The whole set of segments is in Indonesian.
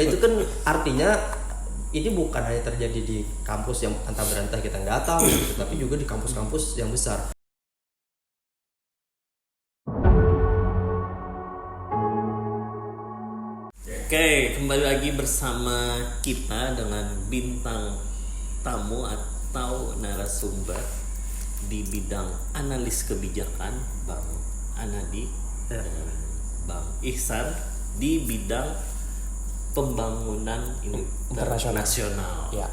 Itu kan artinya ini bukan hanya terjadi di kampus yang antah berantah kita nggak tahu gitu, tapi juga di kampus-kampus yang besar. Oke, kembali lagi bersama kita dengan bintang tamu atau narasumber di bidang analis kebijakan, Bang Anadi dan Bang Ihsan di bidang pembangunan internasional. Ya.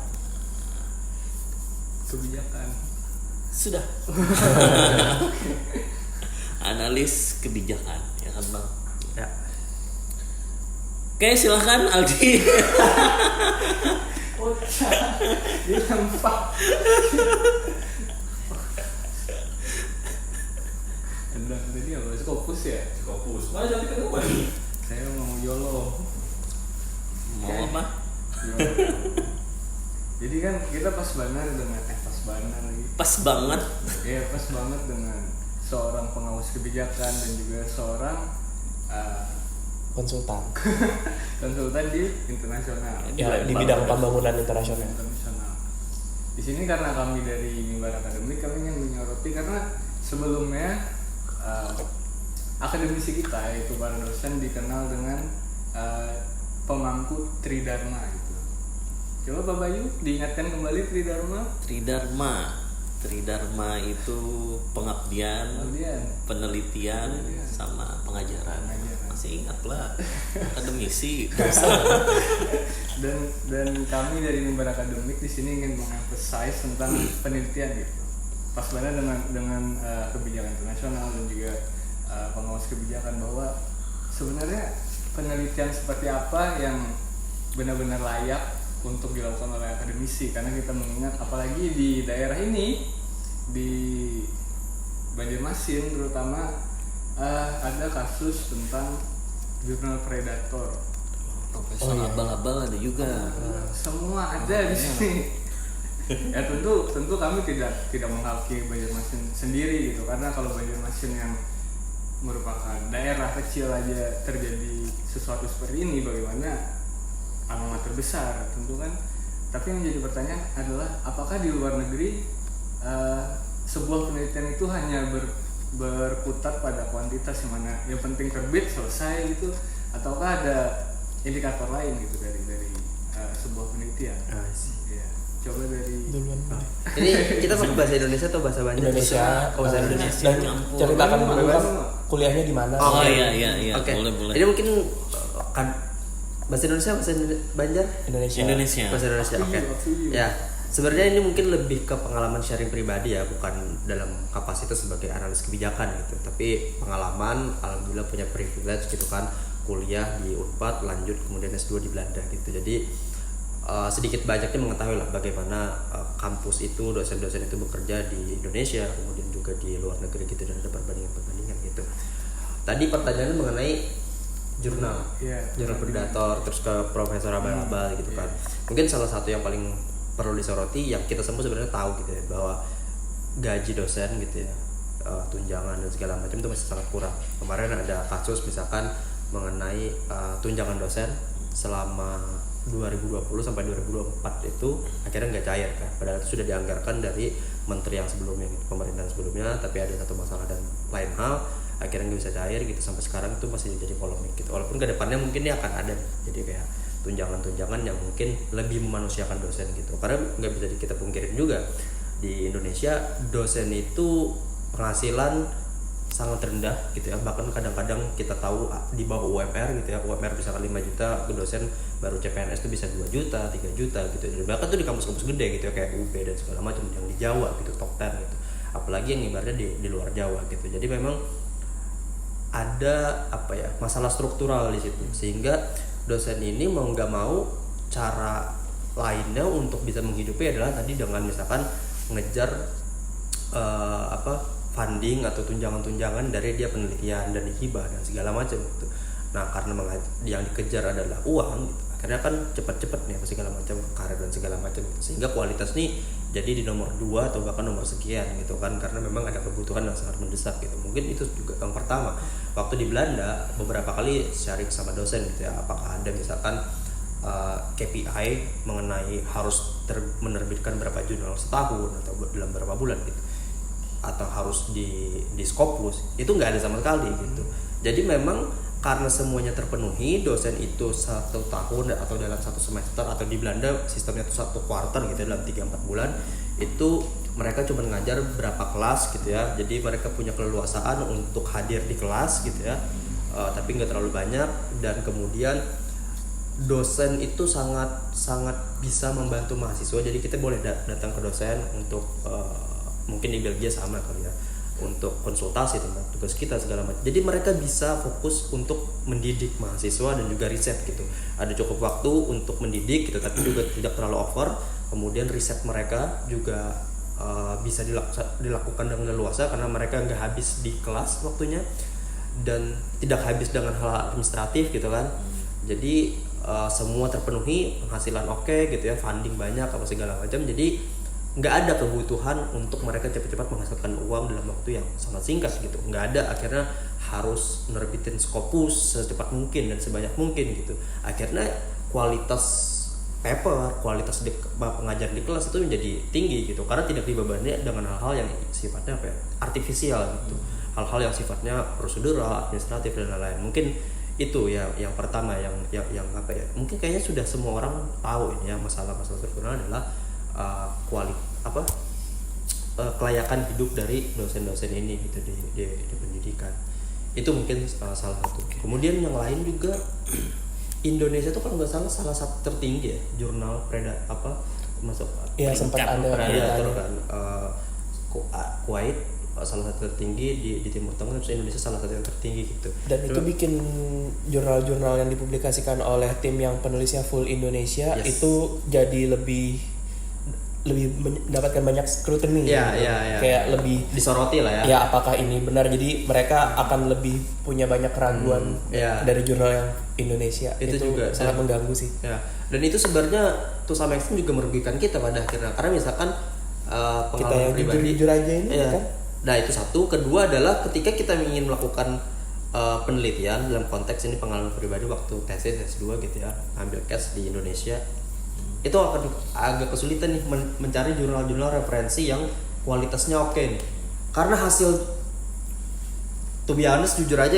Kebijakan. Sudah. Analis kebijakan, ya kan Bang? Ya. Oke, silahkan Aldi. Dia nampak. Anda tadi apa? Skopus ya? Skopus. Mana jadi kedua nih? Saya mau YOLO. Mau apa? YOLO. Jadi kan kita pas banget lagi. Pas banget. Iya, pas banget dengan seorang pengawas kebijakan dan juga seorang konsultan di internasional. ya di bidang pembangunan internasional. Di sini karena kami dari Mimbar Akademik, kami ingin menyoroti karena sebelumnya akademisi kita yaitu para dosen dikenal dengan pemangku Tridharma gitu. Coba Pak Bayu diingatkan kembali Tridharma itu pengabdian, penelitian, sama pengajaran. Masih ingat lah, akademisi. dan kami dari Mimbar Akademik di sini ingin mengemphasize tentang penelitian gitu. Pas banget dengan kebijakan internasional dan juga pengawas kebijakan bahwa sebenarnya penelitian seperti apa yang benar-benar layak untuk dilakukan oleh akademisi, karena kita mengingat apalagi di daerah ini di Banjarmasin terutama ada kasus tentang jurnal predator. Profesor abal-abal ada juga. Semua ada di sini. Ya tentu kami tidak menghakimi Banjarmasin sendiri gitu, karena kalau Banjarmasin yang merupakan daerah kecil aja terjadi sesuatu seperti ini, bagaimana alamat terbesar tentu kan. Tapi yang jadi pertanyaan adalah apakah di luar negeri sebuah penelitian itu hanya berkutat pada kuantitas yang mana yang penting terbit selesai gitu, ataukah ada indikator lain gitu dari sebuah penelitian? Ya, coba dari Ini kita pakai bahasa Indonesia atau bahasa Banjar? Indonesia. Bahasa Indonesia. Dan ceritakan dulu kan kuliahnya di mana. Oh iya, Oke. boleh. Jadi mungkin kan bahasa Indonesia, bahasa Banjar? Indonesia. Bahasa Indonesia. Oke. Ya, sebenarnya ini mungkin lebih ke pengalaman sharing pribadi ya, bukan dalam kapasitas sebagai analis kebijakan gitu. Tapi pengalaman, alhamdulillah punya privilege gitu kan, kuliah di Unpad, lanjut kemudian S2 di Belanda gitu. Jadi sedikit banyaknya mengetahui lah bagaimana kampus itu, dosen-dosen itu bekerja di Indonesia, kemudian juga di luar negeri gitu, dan ada perbandingan gitu. Tadi pertanyaan mengenai jurnal predator, terus ke Profesor abal-abal gitu kan. Mungkin salah satu yang paling perlu disoroti yang kita semua sebenarnya tahu gitu ya, bahwa gaji dosen gitu ya, tunjangan dan segala macam itu masih sangat kurang. Kemarin ada kasus misalkan mengenai tunjangan dosen selama 2020 sampai 2024 itu akhirnya nggak cair kan, padahal itu sudah dianggarkan dari menteri yang sebelumnya gitu, pemerintahan sebelumnya, tapi ada satu masalah dan lain hal akhirnya nggak bisa cair gitu, sampai sekarang itu masih jadi polemik gitu. Walaupun kedepannya mungkin ini akan ada jadi kayak tunjangan yang mungkin lebih memanusiakan dosen gitu, karena nggak bisa kita pungkirin juga di Indonesia dosen itu penghasilan sangat rendah gitu ya, bahkan kadang-kadang kita tahu di bawah UMR gitu ya, UMR misalkan 5 juta, ke dosen baru CPNS itu bisa 2 juta, 3 juta gitu, dan bahkan tuh di kampus-kampus gede gitu ya, kayak UB dan segala macam yang di Jawa gitu, top 10 gitu, apalagi yang ibaratnya di luar Jawa gitu. Jadi memang ada masalah struktural di situ, sehingga dosen ini mau nggak mau cara lainnya untuk bisa menghidupi adalah tadi dengan misalkan ngejar funding atau tunjangan-tunjangan dari dia penelitian dan hibah dan segala macam gitu. Nah karena yang dikejar adalah uang gitu, akhirnya kan cepat-cepat nih segala macam karir dan segala macam gitu. Sehingga kualitas nih jadi di nomor 2 atau bahkan nomor sekian gitu kan, karena memang ada kebutuhan yang sangat mendesak gitu. Mungkin itu juga yang pertama. Waktu di Belanda beberapa kali sharing sama dosen gitu ya, apakah ada misalkan KPI mengenai harus menerbitkan berapa jurnal setahun atau dalam berapa bulan gitu, atau harus di Scopus, itu nggak ada sama sekali gitu. Jadi memang karena semuanya terpenuhi, dosen itu 1 tahun atau dalam 1 semester, atau di Belanda sistemnya itu 1 kuartal gitu, dalam 3-4 bulan itu mereka cuma ngajar berapa kelas gitu ya. Jadi mereka punya keleluasaan untuk hadir di kelas gitu ya, tapi nggak terlalu banyak. Dan kemudian dosen itu sangat bisa membantu mahasiswa. Jadi kita boleh datang ke dosen untuk mungkin di Belgia sama kali ya, untuk konsultasi tentang tugas kita segala macam. Jadi mereka bisa fokus untuk mendidik mahasiswa dan juga riset gitu. Ada cukup waktu untuk mendidik gitu, tapi juga tidak terlalu over. Kemudian riset mereka juga bisa dilakukan dengan leluasa karena mereka nggak habis di kelas waktunya dan tidak habis dengan hal administratif gitu kan. Jadi semua terpenuhi, penghasilan oke gitu ya, funding banyak apa segala macam. Jadi nggak ada kebutuhan untuk mereka cepat-cepat menghasilkan uang dalam waktu yang sangat singkat gitu. Nggak ada, akhirnya harus nerbitin Scopus secepat mungkin dan sebanyak mungkin gitu. Akhirnya kualitas paper, kualitas pengajaran di kelas itu menjadi tinggi gitu, karena tidak dibebani dengan hal-hal yang sifatnya artifisial gitu, hal-hal yang sifatnya prosedural, administratif dan lain-lain. Mungkin itu ya yang pertama yang apa ya, mungkin kayaknya sudah semua orang tahu ini ya, masalah-masalah struktural adalah kelayakan hidup dari dosen-dosen ini gitu di pendidikan. Itu mungkin salah satu. Kemudian yang lain juga, Indonesia itu kalau nggak salah satu tertinggi ya jurnal masuk ya sempat ada predator kan. Kuwait salah satu tertinggi di Timur Tengah, terus Indonesia salah satu yang tertinggi gitu. Dan itu bikin jurnal-jurnal yang dipublikasikan oleh tim yang penulisnya full Indonesia itu jadi lebih mendapatkan banyak scrutiny kayak lebih disoroti lah ya. Ya apakah ini benar, jadi mereka akan lebih punya banyak keraguan dari jurnal yang Indonesia. Itu juga sangat mengganggu sih. Ya. Dan itu sebenarnya tuh sama ekstrem juga merugikan kita pada akhirnya, karena misalkan kita yang jujur aja ini kan. Nah itu satu. Kedua adalah ketika kita ingin melakukan penelitian dalam konteks ini pengalaman pribadi waktu tesis S2 gitu ya, ambil case di Indonesia, itu akan agak kesulitan nih mencari jurnal-jurnal referensi yang kualitasnya oke nih, karena hasil to be honest jujur aja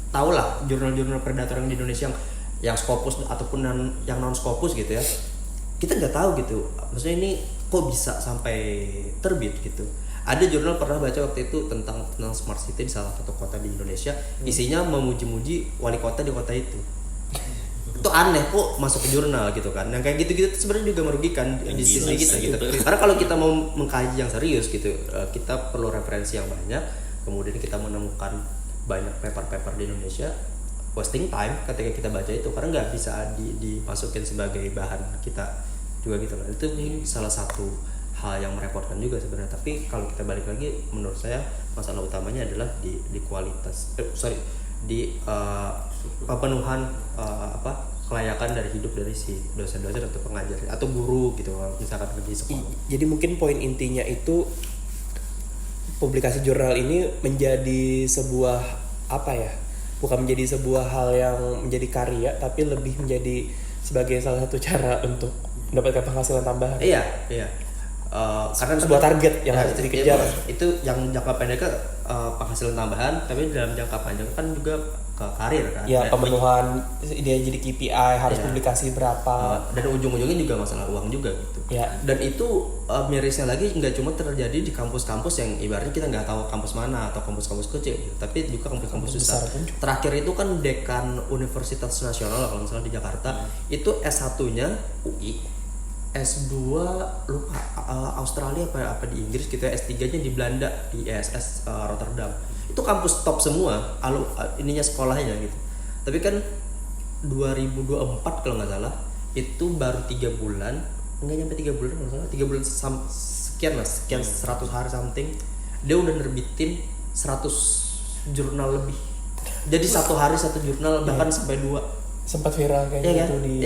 tau lah jurnal-jurnal predator yang di Indonesia yang Scopus ataupun yang non Scopus gitu ya, kita nggak tahu gitu maksudnya ini kok bisa sampai terbit gitu. Ada jurnal pernah baca waktu itu tentang smart city di salah satu kota di Indonesia, isinya memuji-muji wali kota di kota itu. Itu aneh kok masuk ke jurnal gitu kan. Yang kayak gitu-gitu sebenarnya juga merugikan di sisi kita gitu. Karena kalau kita mau mengkaji yang serius gitu, kita perlu referensi yang banyak. Kemudian kita menemukan banyak paper-paper di Indonesia, wasting time ketika kita baca itu, karena nggak bisa dimasukin sebagai bahan kita juga gitu lah. Itu salah satu hal yang merepotkan juga sebenarnya. Tapi kalau kita balik lagi, menurut saya masalah utamanya adalah di kualitas di pemenuhan kelayakan dari hidup dari si dosen-dosen atau pengajar atau guru gitu misalkan di sekolah. Jadi mungkin poin intinya itu publikasi jurnal ini menjadi sebuah bukan menjadi sebuah hal yang menjadi karya, tapi lebih menjadi sebagai salah satu cara untuk mendapatkan penghasilan tambahan. Iya. Karena sebuah target yang harus dikejar. Itu yang jangka pendek penghasilan tambahan, tapi dalam jangka panjang kan juga ke karir kan. Ya, pemenuhan dia jadi KPI harus publikasi berapa. Dan ujung-ujungnya juga masalah uang juga gitu. Ya. Dan itu mirisnya lagi nggak cuma terjadi di kampus-kampus yang ibaratnya kita nggak tahu kampus mana atau kampus-kampus kecil gitu, tapi juga kampus-kampus besar. Terakhir itu kan dekan Universitas Nasional kalau misalnya di Jakarta, itu S1-nya UI. S2 lupa Australia apa di Inggris gitu ya, S3-nya di Belanda di ISS Rotterdam. Itu kampus top semua ininya sekolahnya gitu. Tapi kan 2024 kalau nggak salah itu baru 3 bulan, nggak nyampe 3 bulan kalau salah, 3 bulan sekian 100 hari something, dia udah nerbitin 100 jurnal lebih. Jadi satu hari satu jurnal, bahkan sampai 2. Sempat viral kayak gitu di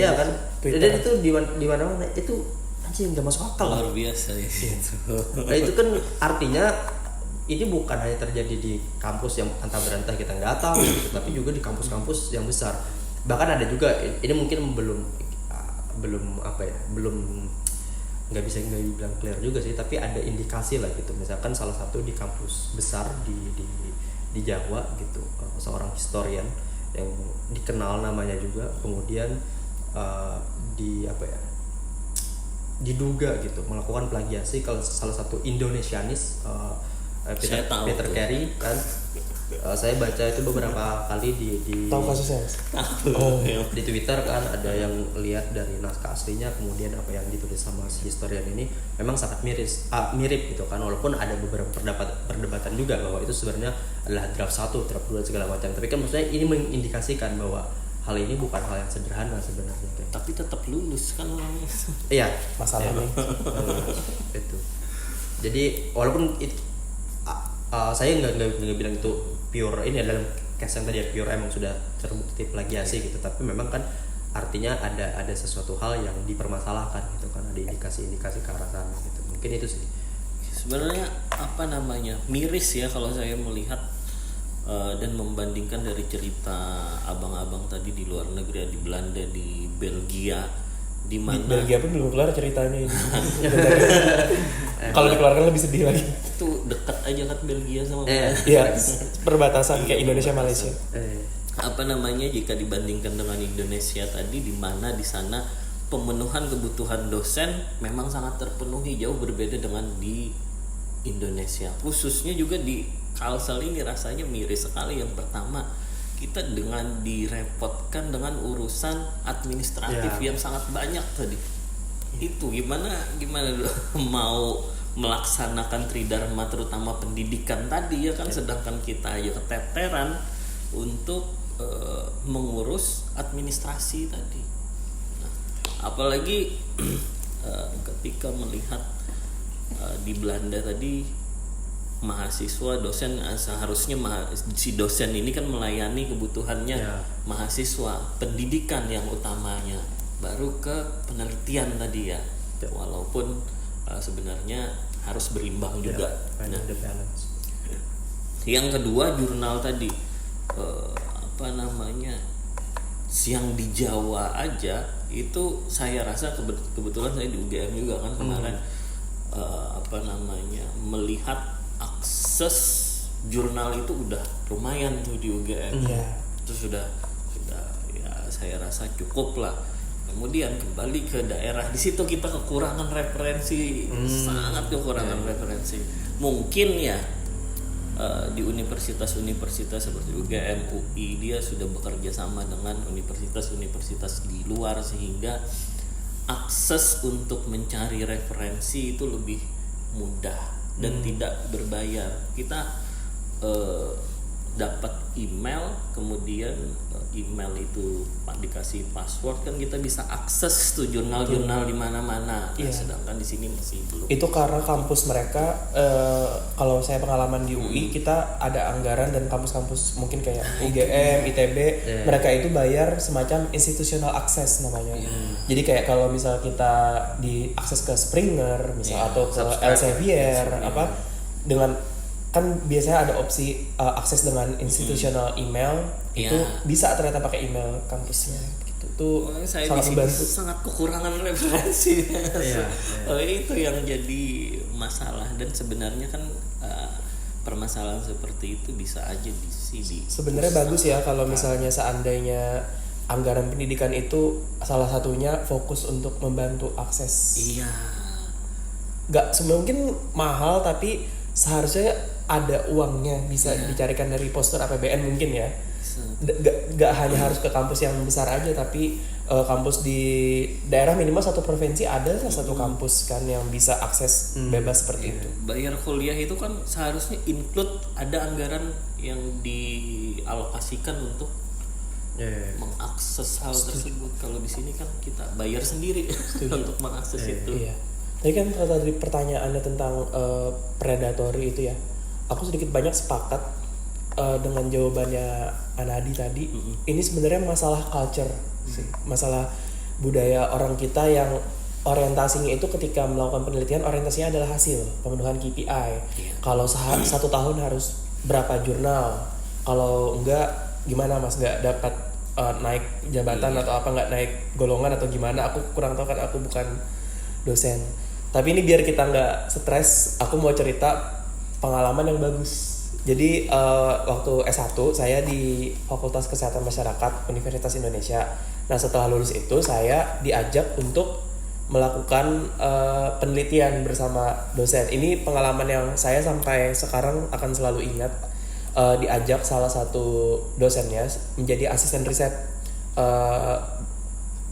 Twitter. Dan itu di mana-mana itu anjing nggak masuk akal. Luar biasa ya itu. Nah itu kan artinya ini bukan hanya terjadi di kampus yang antah berantah kita nggak tahu gitu, tapi juga di kampus-kampus yang besar. Bahkan ada juga, ini mungkin belum belum nggak dibilang clear juga sih, tapi ada indikasi lah gitu. Misalkan salah satu di kampus besar di Jawa gitu, seorang historian yang dikenal namanya juga, kemudian diduga gitu melakukan plagiasi kalau salah satu Indonesianis, Peter Carey kan. Saya baca itu beberapa kali di Tahu kasusnya? di Twitter kan, ada yang lihat dari naskah aslinya, kemudian apa yang ditulis sama si historian ini memang sangat mirip gitu kan, walaupun ada beberapa perdebatan juga bahwa itu sebenarnya adalah draft 1, draft 2 segala macam. Tapi kan maksudnya ini mengindikasikan bahwa hal ini bukan hal yang sederhana sebenarnya kayak. Tapi tetap lulus kan orangnya. Iya, Masalahnya. Itu. Jadi walaupun saya nggak bilang itu pure ini dalam case yang tadi ya, pure emang sudah terbukti plagiasi gitu, tapi memang kan artinya ada sesuatu hal yang dipermasalahkan gitu kan, ada indikasi ke arah sana gitu. Mungkin itu sih. Sebenarnya miris ya kalau saya melihat dan membandingkan dari cerita abang-abang tadi di luar negeri, di Belanda, di Belgia, di mana Belgia pun belum kelar ceritanya ini. Kalau dikeluarkan lebih sedih lagi. itu dekat aja kan Belgia sama Belanda. Iya, perbatasan kayak Indonesia Malaysia. Jika dibandingkan dengan Indonesia tadi, di mana di sana pemenuhan kebutuhan dosen memang sangat terpenuhi, jauh berbeda dengan di Indonesia. Khususnya juga di Kalsel ini rasanya miris sekali. Yang pertama, kita dengan direpotkan dengan urusan administratif yang sangat banyak tadi. Itu gimana mau melaksanakan tridharma terutama pendidikan tadi ya kan, sedangkan kita aja keteteran untuk mengurus administrasi tadi. Nah, apalagi ketika melihat di Belanda tadi, mahasiswa dosen seharusnya si dosen ini kan melayani kebutuhannya mahasiswa, pendidikan yang utamanya, baru ke penelitian tadi ya. Walaupun sebenarnya harus berimbang juga. Nah, yang kedua jurnal tadi yang di Jawa aja itu saya rasa kebetulan saya di UGM juga kan kemarin melihat akses jurnal itu udah lumayan tuh di UGM. Itu sudah ya saya rasa cukup lah. Kemudian kembali ke daerah, di situ kita kekurangan referensi, sangat kekurangan referensi. Mungkin ya di universitas-universitas seperti UGM, UI, dia sudah bekerja sama dengan universitas-universitas di luar sehingga akses untuk mencari referensi itu lebih mudah dan tidak berbayar. Kita dapat email, kemudian email itu dikasih password, kan kita bisa akses tuh jurnal-jurnal di mana-mana. Sedangkan di sini masih belum. Itu karena kampus mereka kalau saya pengalaman di UI, kita ada anggaran, dan kampus-kampus mungkin kayak UGM, ITB, mereka itu bayar semacam institutional access namanya. Jadi kayak kalau misal kita diakses ke Springer misal atau ke Elsevier dengan kan biasanya ada opsi akses dengan institutional email, itu bisa ternyata pakai email kampusnya gitu. Tuh saya sangat membantu. Sangat kekurangan referensi. Itu yang jadi masalah, dan sebenarnya kan permasalahan seperti itu bisa aja sebenarnya bagus ya kalau misalnya seandainya anggaran pendidikan itu salah satunya fokus untuk membantu akses. Gak mungkin mahal, tapi seharusnya ada uangnya bisa dicarikan dari poster APBN mungkin ya. Gak hanya harus ke kampus yang besar aja, tapi kampus di daerah minimal satu provinsi ada satu kampus kan yang bisa akses bebas seperti itu. Bayar kuliah itu kan seharusnya include ada anggaran yang dialokasikan untuk mengakses hal tersebut. Kalau di sini kan kita bayar sendiri untuk mengakses itu. Tadi kan tadi pertanyaannya tentang predatory itu ya, aku sedikit banyak sepakat dengan jawabannya Anadi tadi. Ini sebenarnya masalah culture sih, masalah budaya orang kita yang orientasinya itu ketika melakukan penelitian, orientasinya adalah hasil pemenuhan KPI. Kalau satu tahun harus berapa jurnal, kalau enggak gimana mas, nggak dapat naik jabatan atau apa, nggak naik golongan atau gimana, aku kurang tahu kan, aku bukan dosen. Tapi ini biar kita nggak stres, aku mau cerita pengalaman yang bagus. Jadi waktu S1 saya di Fakultas Kesehatan Masyarakat Universitas Indonesia. Nah setelah lulus itu saya diajak untuk melakukan penelitian bersama dosen. Ini pengalaman yang saya sampai sekarang akan selalu ingat. Diajak salah satu dosennya menjadi asisten riset,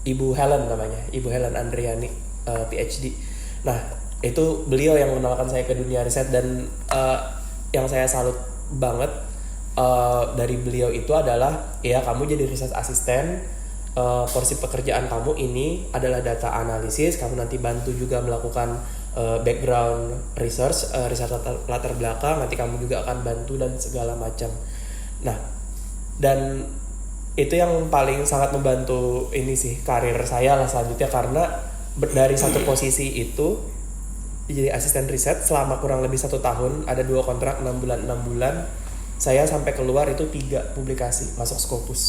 Ibu Helen namanya, Ibu Helen Andriani, PhD. Nah itu beliau yang mengenalkan saya ke dunia riset, dan yang saya salut banget dari beliau itu adalah ya kamu jadi riset asisten, porsi pekerjaan kamu ini adalah data analisis, kamu nanti bantu juga melakukan background research, riset latar belakang, nanti kamu juga akan bantu dan segala macam. Nah dan itu yang paling sangat membantu ini sih karir saya lah selanjutnya, karena dari satu posisi itu jadi asisten riset selama kurang lebih 1 tahun, ada 2 kontrak 6 bulan, saya sampai keluar itu 3 publikasi masuk Scopus.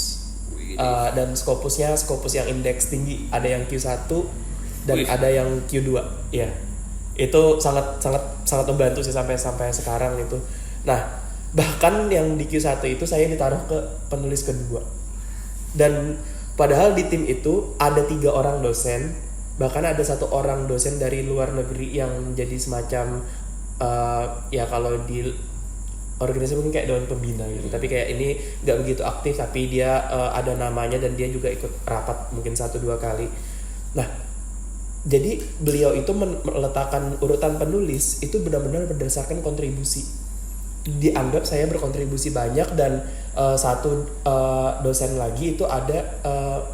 Dan Scopus yang indeks tinggi, ada yang Q1 dan ada yang Q2 ya. Itu sangat membantu sih sampai sekarang itu. Nah bahkan yang di Q1 itu saya ditaruh ke penulis kedua, dan padahal di tim itu ada 3 orang dosen, bahkan ada 1 orang dosen dari luar negeri yang jadi semacam ya kalau di organisasi mungkin kayak dewan pembina gitu, tapi kayak ini nggak begitu aktif, tapi dia ada namanya dan dia juga ikut rapat mungkin 1-2 kali. Nah jadi beliau itu meletakkan urutan penulis itu benar-benar berdasarkan kontribusi. Dianggap saya berkontribusi banyak, dan satu dosen lagi itu ada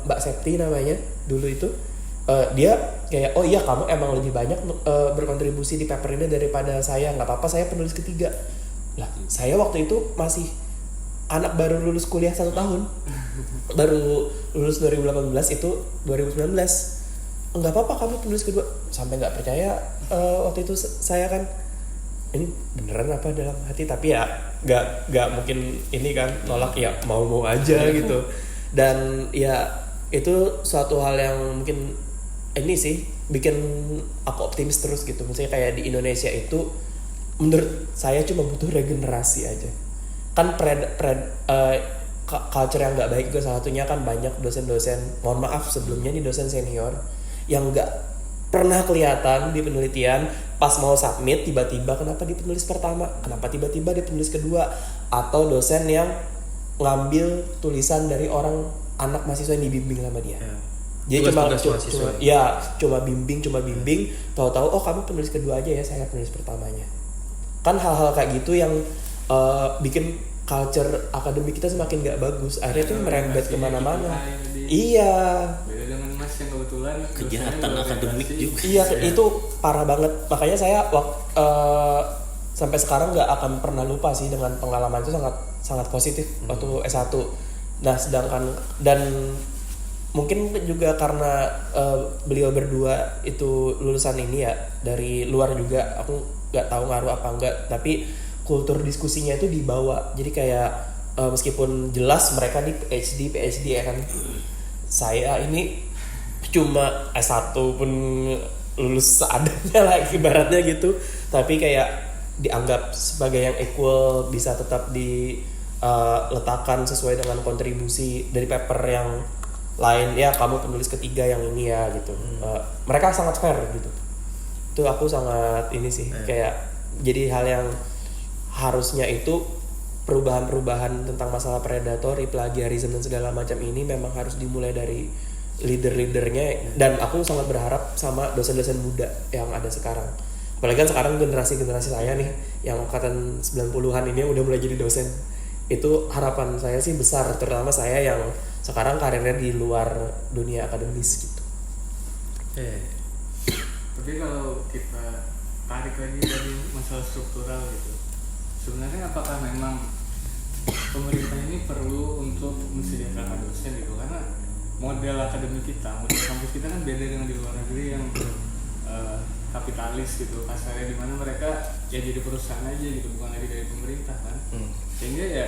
Mbak Septi namanya dulu itu, dia kayak oh iya kamu emang lebih banyak berkontribusi di paper ini daripada saya, nggak apa-apa saya penulis ketiga. Lah saya waktu itu masih anak baru lulus kuliah 1 tahun, baru lulus 2018, itu 2019. Nggak apa-apa kamu penulis kedua, sampai nggak percaya waktu itu saya kan, ini beneran apa dalam hati, tapi ya nggak mungkin ini kan nolak, ya mau aja gitu. Dan ya itu suatu hal yang mungkin ini sih bikin aku optimis terus gitu. Misalnya kayak di Indonesia itu menurut saya cuma butuh regenerasi aja kan. Culture yang nggak baik juga salah satunya kan, banyak dosen-dosen, mohon maaf sebelumnya nih, dosen senior yang nggak pernah kelihatan di penelitian, pas mau submit tiba-tiba kenapa di penulis pertama, kenapa tiba-tiba di penulis kedua, atau dosen yang ngambil tulisan dari orang anak mahasiswa yang dibimbing sama dia. Jadi cuma bimbing, tahu-tahu oh kamu penulis kedua aja ya, saya penulis pertamanya. Kan hal-hal kayak gitu yang bikin culture akademik kita semakin gak bagus, akhirnya tuh merembet kemana-mana. Iya. Beda dengan Mas yang kebetulan kejahatan akademik juga. Iya, itu parah banget. Makanya saya sampai sekarang nggak akan pernah lupa sih dengan pengalaman itu, sangat positif waktu S1. Nah sedangkan dan mungkin juga karena beliau berdua itu lulusan ini ya dari luar juga, aku nggak tahu ngaruh apa enggak, tapi kultur diskusinya itu dibawa. Jadi kayak meskipun jelas mereka nih PhD ya kan, saya ini cuma S1 pun lulus seadanya lah ibaratnya gitu, tapi kayak dianggap sebagai yang equal, bisa tetap diletakkan sesuai dengan kontribusi dari paper yang lain, ya kamu penulis ketiga yang ini ya gitu. Mereka sangat fair gitu. Itu aku sangat ini sih kayak jadi hal yang harusnya itu perubahan-perubahan tentang masalah predatory, plagiarism dan segala macam ini memang harus dimulai dari leader-leadernya. Dan aku sangat berharap sama dosen-dosen muda yang ada sekarang, apalagi kan sekarang generasi saya nih yang angkatan 90-an ini udah mulai jadi dosen. Itu harapan saya sih besar, terutama saya yang sekarang karirnya di luar dunia akademis gitu. Tapi kalau kita tarik lagi dari masalah struktural gitu, sebenarnya apakah memang pemerintah ini perlu untuk menyediakan dosen gitu? Karena model akademik kita, model kampus kita kan beda dengan di luar negeri yang kapitalis gitu, kasarnya, di mana mereka ya jadi perusahaan aja gitu, bukan lagi dari pemerintah kan. Sehingga ya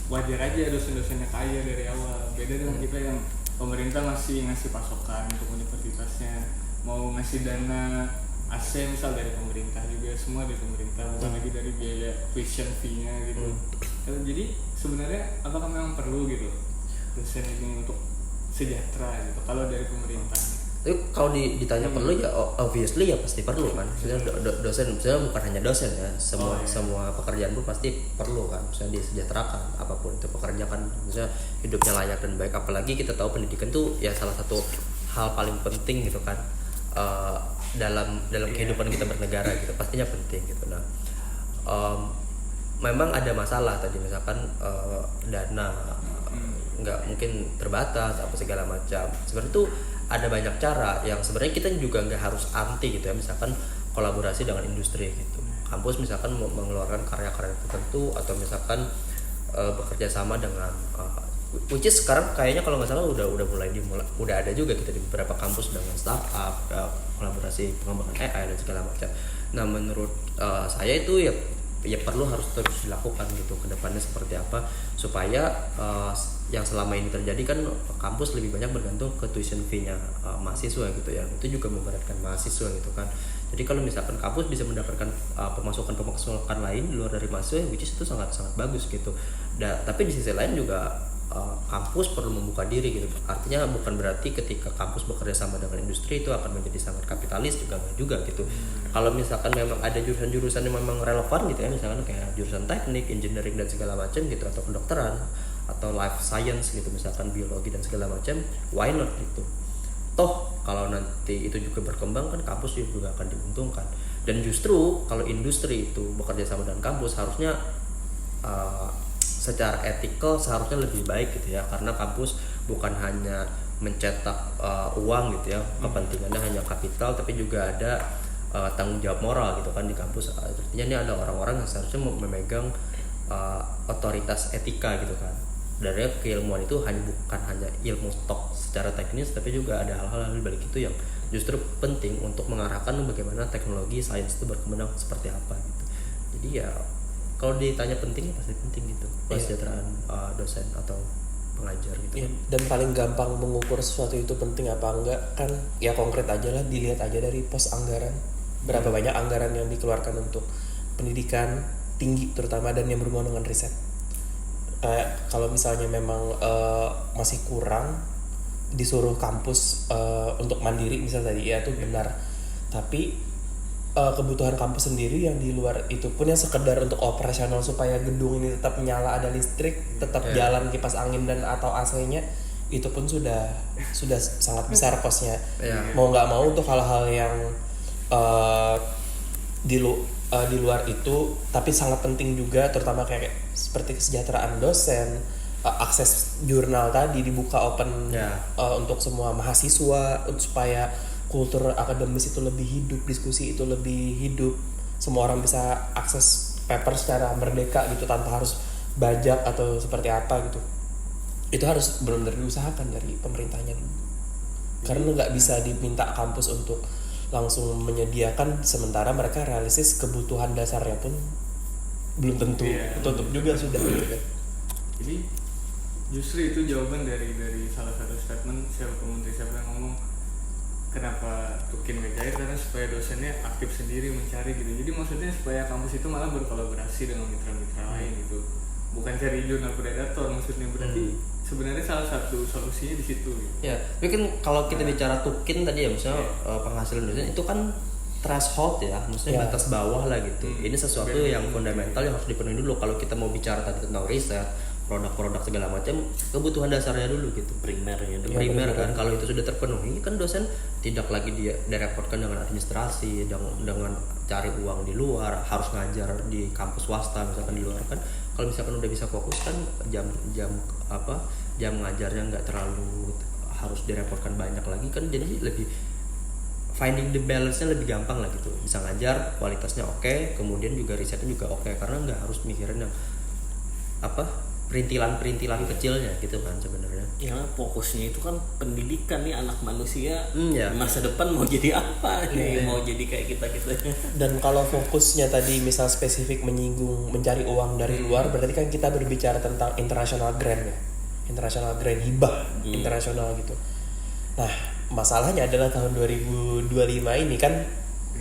wajar aja dosen-dosennya kaya dari awal. Beda dengan kita yang pemerintah masih ngasih pasokan untuk universitasnya, mau ngasih dana AC misal dari pemerintah juga, semua dari pemerintah, bukan lagi dari biaya tuition fee-nya gitu. Jadi sebenarnya apakah memang perlu gitu dosen ini untuk sejahtera gitu kalau dari pemerintah? Tapi kalau ditanya perlu ya obviously ya pasti perlu kan. Misalnya dosen, misalnya bukan hanya dosen ya, semua pekerjaan pun pasti perlu kan. Misalnya disejahterakan apapun itu pekerjaan, misalnya hidupnya layak dan baik. Apalagi kita tahu pendidikan tuh ya salah satu hal paling penting gitu kan, dalam kehidupan kita bernegara gitu, pastinya penting gitu. Nah, memang ada masalah tadi misalkan dana nggak mungkin terbatas apa segala macam. Sebenarnya itu ada banyak cara yang sebenarnya kita juga nggak harus anti gitu ya, misalkan kolaborasi dengan industri gitu, kampus misalkan mengeluarkan karya-karya tertentu atau misalkan bekerja sama dengan which is sekarang kayaknya kalau nggak salah udah ada juga gitu di beberapa kampus dengan startup kolaborasi pengembangan AI dan segala macam. Nah menurut saya itu ya perlu harus terus dilakukan gitu ke depannya seperti apa supaya yang selama ini terjadi kan kampus lebih banyak bergantung ke tuition fee-nya mahasiswa gitu ya, itu juga memberatkan mahasiswa gitu kan. Jadi kalau misalkan kampus bisa mendapatkan pemasukan lain di luar dari mahasiswa, which is itu sangat bagus gitu. Tapi di sisi lain juga kampus perlu membuka diri gitu. Artinya bukan berarti ketika kampus bekerja sama dengan industri itu akan menjadi sangat kapitalis, juga gitu. Kalau misalkan memang ada jurusan-jurusan yang memang relevan gitu ya, misalkan kayak jurusan teknik, engineering dan segala macam gitu, atau kedokteran atau life science gitu, misalkan biologi dan segala macam, why not gitu. Toh kalau nanti itu juga berkembang kan kampus juga akan diuntungkan. Dan justru kalau industri itu bekerja sama dengan kampus harusnya secara etikal seharusnya lebih baik gitu ya, karena kampus bukan hanya mencetak uang gitu ya, kepentingannya hanya kapital, tapi juga ada tanggung jawab moral gitu kan di kampus. Artinya ini ada orang-orang yang seharusnya memegang otoritas etika gitu kan. Dari keilmuan itu bukan hanya ilmu stok secara teknis, tapi juga ada hal-hal di balik itu yang justru penting untuk mengarahkan bagaimana teknologi sains itu berkembang seperti apa gitu. Jadi ya kalau ditanya penting pasti penting gitu, kesejahteraan dosen atau pengajar gitu. Dan paling gampang mengukur sesuatu itu penting apa enggak kan ya konkret aja lah, dilihat aja dari pos anggaran, berapa banyak anggaran yang dikeluarkan untuk pendidikan tinggi terutama dan yang berhubungan dengan riset. Kalau misalnya memang masih kurang, disuruh kampus untuk mandiri misal tadi ya itu benar, tapi kebutuhan kampus sendiri yang di luar itu pun yang sekedar untuk operasional supaya gedung ini tetap nyala, ada listrik, tetap jalan kipas angin dan atau AC-nya, itu pun sudah sangat besar kosnya. Mau nggak mau untuk hal-hal yang di luar itu tapi sangat penting juga, terutama kayak seperti kesejahteraan dosen, akses jurnal tadi dibuka open untuk semua mahasiswa supaya kultur akademis itu lebih hidup, diskusi itu lebih hidup, semua orang bisa akses paper secara merdeka gitu tanpa harus bajak atau seperti apa gitu. Itu harus benar-benar diusahakan dari pemerintahnya dulu. Karena nggak bisa diminta kampus untuk langsung menyediakan sementara mereka realistis kebutuhan dasarnya pun belum tentu tutup juga sudah gitu kan. Jadi justru itu jawaban dari salah satu statement siapa yang ngomong kenapa Tukin gak cair, karena supaya dosennya aktif sendiri mencari gitu. Jadi maksudnya supaya kampus itu malah berkolaborasi dengan mitra-mitra lain gitu, bukan cari jurnal predator maksudnya. Berarti sebenarnya salah satu solusinya di situ gitu. Ya, tapi kan kalau kita bicara Tukin tadi ya, misalnya penghasilan dosen itu kan threshold ya, maksudnya batas bawah lah gitu. Ini sesuatu yang fundamental yang harus dipenuhi dulu kalau kita mau bicara tadi tentang riset, produk-produk segala macam, kebutuhan dasarnya dulu gitu, primernya dulu. Primer kan, kalau itu sudah terpenuhi kan dosen tidak lagi direpotkan dengan administrasi, dengan cari uang di luar, harus ngajar di kampus swasta misalkan di luar kan. Kalau misalkan udah bisa fokus kan jam ngajarnya nggak terlalu harus direpotkan banyak lagi kan, jadi lebih finding the balance-nya lebih gampang lah gitu. Bisa ngajar, kualitasnya oke, kemudian juga risetnya juga oke, karena nggak harus mikirin yang perintilan kecilnya gitu kan sebenarnya. Ya fokusnya itu kan pendidikan nih anak manusia. Ya. Masa depan mau jadi apa nih? Mau jadi kayak kita. Dan kalau fokusnya tadi misal spesifik menyinggung mencari uang dari luar, berarti kan kita berbicara tentang international grant ya, international grant hibah internasional gitu. Nah masalahnya adalah tahun 2025 ini kan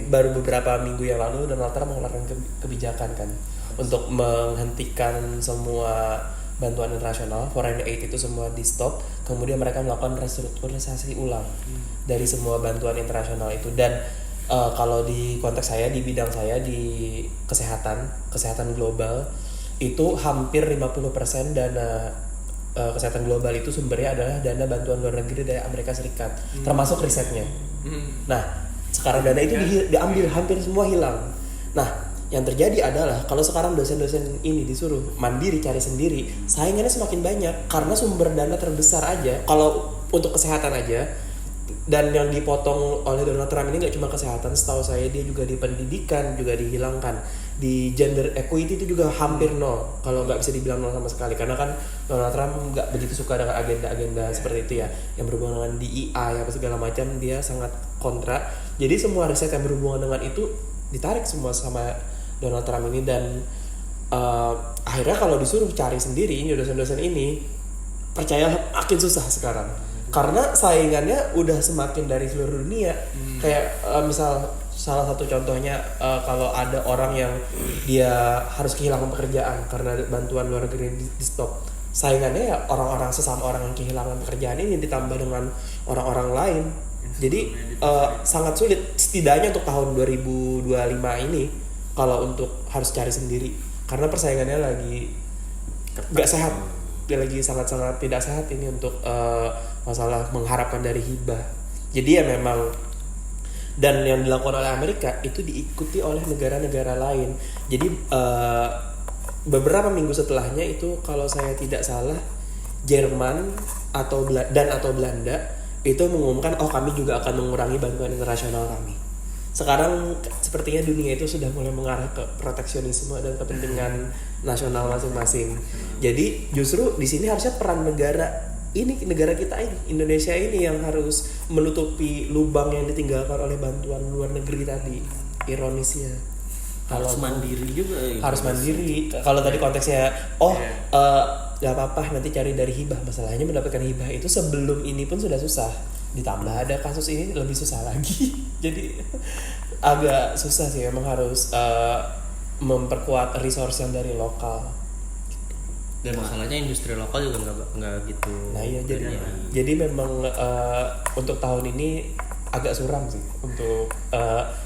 baru beberapa minggu yang lalu Donald Trump mengeluarkan kebijakan kan untuk menghentikan semua bantuan internasional, foreign aid itu semua di stop. Kemudian mereka melakukan restrukturisasi ulang dari semua bantuan internasional itu. Dan kalau di konteks saya, di bidang saya di kesehatan global itu hampir 50% dana kesehatan global itu sumbernya adalah dana bantuan luar negeri dari Amerika Serikat, termasuk risetnya. Nah sekarang dana itu diambil, hampir semua hilang. Nah yang terjadi adalah kalau sekarang dosen-dosen ini disuruh mandiri cari sendiri, saingannya semakin banyak karena sumber dana terbesar aja kalau untuk kesehatan aja. Dan yang dipotong oleh Donald Trump ini nggak cuma kesehatan, setahu saya dia juga di pendidikan juga dihilangkan, di gender equity itu juga hampir nol, kalau nggak bisa dibilang nol sama sekali, karena kan Donald Trump nggak begitu suka dengan agenda-agenda seperti itu ya, yang berhubungan dengan DEI apa segala macam, dia sangat kontra. Jadi semua riset yang berhubungan dengan itu ditarik semua sama Donald Trump ini. Dan akhirnya kalau disuruh cari sendiri ini dosen-dosen ini, percaya makin susah sekarang karena saingannya udah semakin dari seluruh dunia. Kayak misal salah satu contohnya kalau ada orang yang dia harus kehilangan pekerjaan karena bantuan luar negeri di stop, saingannya ya orang-orang sesama orang yang kehilangan pekerjaan ini ditambah dengan orang-orang lain. Jadi sangat sulit setidaknya untuk tahun 2025 ini kalau untuk harus cari sendiri karena persaingannya lagi nggak sehat, dia lagi sangat-sangat tidak sehat ini untuk masalah mengharapkan dari hibah. Jadi ya memang, dan yang dilakukan oleh Amerika itu diikuti oleh negara-negara lain. Jadi beberapa minggu setelahnya itu kalau saya tidak salah Jerman atau Belanda itu mengumumkan kami juga akan mengurangi bantuan internasional kami. Sekarang sepertinya dunia itu sudah mulai mengarah ke proteksionisme dan kepentingan nasional masing-masing. Jadi justru di sini harusnya peran negara kita ini, Indonesia ini yang harus menutupi lubang yang ditinggalkan oleh bantuan luar negeri tadi. Ironisnya Harus mandiri juga ya. Harus mandiri. Kalau tadi konteksnya gak apa-apa nanti cari dari hibah. Masalahnya mendapatkan hibah itu sebelum ini pun sudah susah, ditambah ada kasus ini lebih susah lagi. Jadi agak susah sih, memang harus memperkuat resource yang dari lokal. Dan masalahnya industri lokal juga nggak gitu. Nah iya, jadi memang untuk tahun ini agak suram sih untuk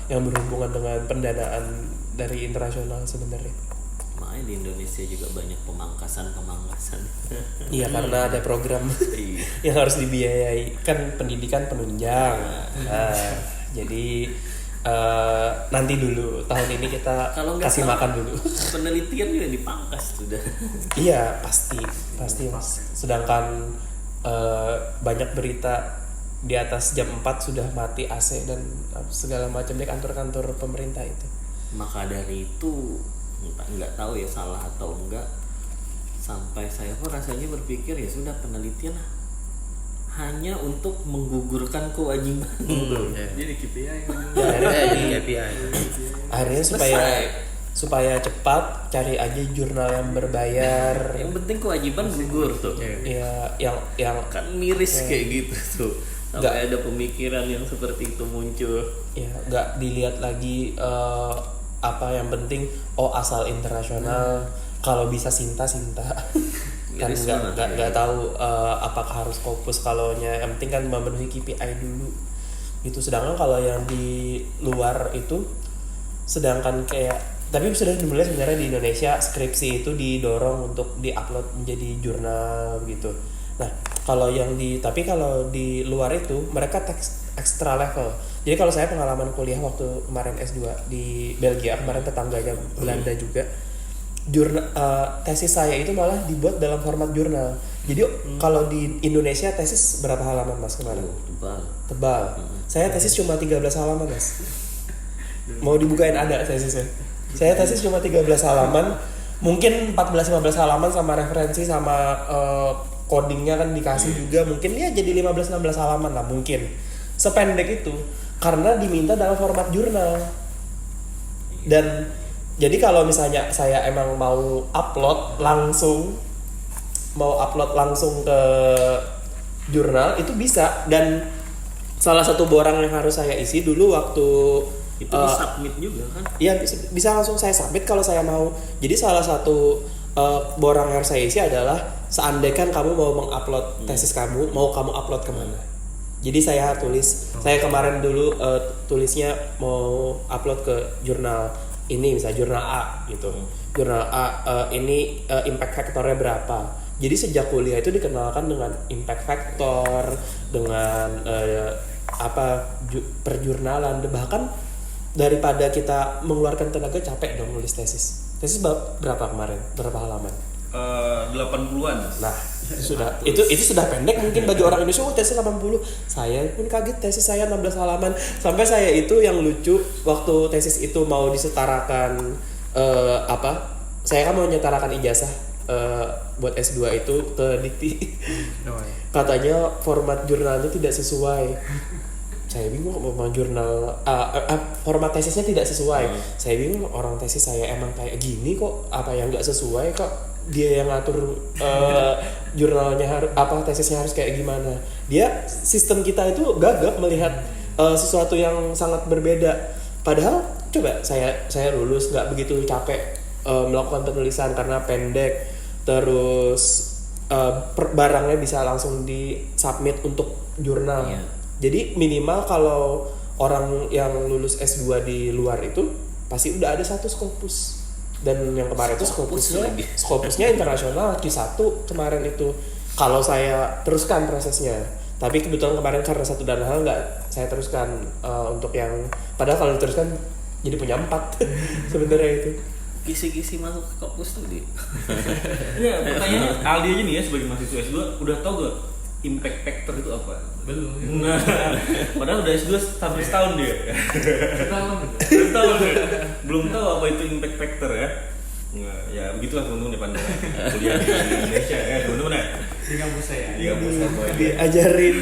yang berhubungan dengan pendanaan dari internasional sebenarnya. Makanya di Indonesia juga banyak pemangkasan. Iya, karena ada program yang harus dibiayai, kan pendidikan penunjang. Nah, jadi nanti dulu tahun ini kita kasih makan dulu. Penelitian juga dipangkas sudah. Iya, pasti Mas. Sedangkan banyak berita di atas jam 4 sudah mati AC dan segala macam di kantor-kantor pemerintah itu. Maka dari itu nggak tahu ya salah atau enggak, sampai saya pun rasanya berpikir ya sudah, penelitian hanya untuk menggugurkan kewajiban. Jadi KPI Akhirnya supaya cepat cari aja jurnal yang berbayar. Yang penting kewajiban gugur tuh. Ya, yang Kan miris kayak gitu tuh. Sampai ada pemikiran yang seperti itu muncul. Ya, nggak dilihat lagi apa yang penting asal internasional. Kalau bisa Sinta kan nggak tahu apakah harus fokus, kalau yang penting kan memenuhi KPI dulu itu. Sedangkan kalau yang di luar itu, sedangkan kayak, tapi sudah dimulai sebenarnya di Indonesia, skripsi itu didorong untuk diupload menjadi jurnal gitu. Nah kalau kalau di luar itu mereka teks extra level. Jadi kalau saya pengalaman kuliah waktu kemarin S2 di Belgia, kemarin tetangganya Belanda juga, tesis saya itu malah dibuat dalam format jurnal. Jadi kalau di Indonesia tesis berapa halaman Mas kemarin? Tebal. Saya tesis cuma 13 halaman Mas. Mau dibukain ada tesisnya. Saya tesis cuma 13 halaman. mungkin 14-15 halaman sama referensi sama codingnya kan dikasih juga, mungkin ya jadi 15-16 halaman lah mungkin, sependek itu karena diminta dalam format jurnal. Dan jadi kalau misalnya saya emang mau upload langsung ke jurnal itu bisa. Dan salah satu borang yang harus saya isi dulu waktu itu di submit juga kan? Iya, bisa langsung saya submit kalau saya mau. Jadi salah satu borang yang harus saya isi adalah seandainya kamu mau mengupload tesis kamu, mau kamu upload kemana. Jadi saya tulis, saya kemarin dulu tulisnya mau upload ke jurnal ini, misalnya jurnal A gitu. Jurnal A ini impact factornya berapa. Jadi sejak kuliah itu dikenalkan dengan impact factor, dengan perjurnalan. Bahkan daripada kita mengeluarkan tenaga, capek dong nulis tesis. Tesis berapa kemarin? Berapa halaman? 80-an. Nah, itu sudah pendek mungkin bagi orang Indonesia. Tesis 80. Saya pun kaget, tesis saya 16 halaman. Sampai saya itu yang lucu waktu tesis itu mau disetarakan saya kan mau menyetarakan ijazah buat S2 itu ke Dikti. Katanya format jurnalnya tidak sesuai. Saya bingung mau jurnal format tesisnya tidak sesuai. Saya bingung, orang tesis saya emang kayak gini kok, apa yang nggak sesuai kok dia yang ngatur jurnalnya tesisnya harus kayak gimana. Dia sistem kita itu gagap melihat sesuatu yang sangat berbeda. Padahal coba saya lulus nggak begitu capek melakukan penulisan karena pendek, terus barangnya bisa langsung di submit untuk jurnal. Jadi minimal kalau orang yang lulus S2 di luar itu pasti udah ada satu Scopus. Dan yang kemarin itu Scopusnya internasional Q1 kemarin itu. Kalau saya teruskan prosesnya. Tapi kebetulan kemarin karena satu dan hal nggak saya teruskan untuk yang, padahal kalau diteruskan jadi punya 4 sebenarnya itu. Kisi-kisi masuk ke Scopus tuh dia. Ya, pertanyaannya Aldi aja nih ya sebagai mahasiswa S2 udah tau gak impact factor itu apa? Belum. Nah, padahal udah S2 hampir setahun dia. Belum tahu apa itu impact factor ya. Nah, ya begitulah teman-teman ya pandangan kuliah di Indonesia ya teman-teman ya. Di kampus saya. Di kampus saya. Diajarin